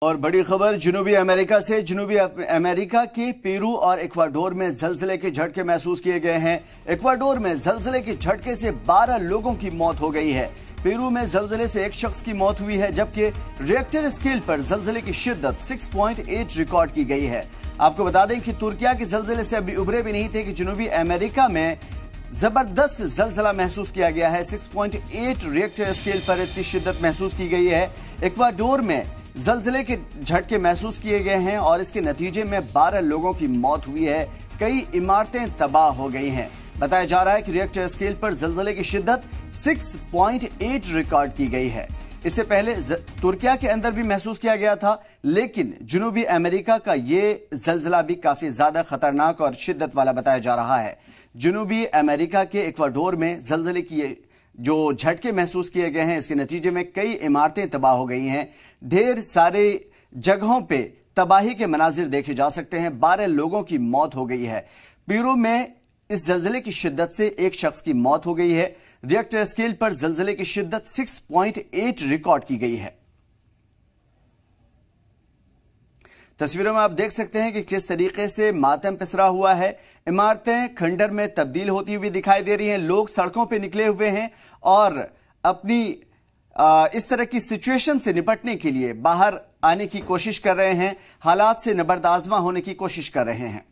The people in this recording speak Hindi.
और बड़ी खबर जनूबी अमेरिका से। जनूबी अमेरिका के पेरू और इक्वाडोर में जलजले के झटके महसूस किए गए हैं। इक्वाडोर में जलजले के झटके से 12 लोगों की मौत हो गई है। पेरू में जलजले से एक शख्स की मौत हुई है, जबकि रिएक्टर स्केल पर जलजले की शिद्दत 6.8 रिकॉर्ड की गई है। आपको बता दें कि तुर्किया के जलजले से अभी उभरे भी नहीं थे कि जनूबी अमेरिका में जबरदस्त जलजला महसूस किया गया है। 6.8 रिएक्टर स्केल पर इसकी शिद्दत महसूस की गई है। इक्वाडोर में जलजले के झटके महसूस किए गए हैं और इसके नतीजे में 12 लोगों की मौत हुई है। कई इमारतें तबाह हो गई हैं। बताया जा रहा है कि रिएक्टर स्केल पर जलजले की शिद्दत 6.8 रिकॉर्ड की गई है। इससे पहले तुर्किया के अंदर भी महसूस किया गया था, लेकिन जनूबी अमेरिका का ये जलजला भी काफी ज्यादा खतरनाक और शिद्दत वाला बताया जा रहा है। जनूबी अमेरिका के इक्वाडोर में जलजले की जो झटके महसूस किए गए हैं, इसके नतीजे में कई इमारतें तबाह हो गई हैं। ढेर सारे जगहों पे तबाही के मनाजिर देखे जा सकते हैं। 12 लोगों की मौत हो गई है। पेरू में इस जलजले की शिद्दत से एक शख्स की मौत हो गई है। रिएक्टर स्केल पर जलजले की शिद्दत 6.8 रिकॉर्ड की गई है। तस्वीरों में आप देख सकते हैं कि किस तरीके से मातम पिसरा हुआ है। इमारतें खंडर में तब्दील होती हुई दिखाई दे रही हैं। लोग सड़कों पर निकले हुए हैं और अपनी इस तरह की सिचुएशन से निपटने के लिए बाहर आने की कोशिश कर रहे हैं। हालात से नबर्दाज़मा होने की कोशिश कर रहे हैं।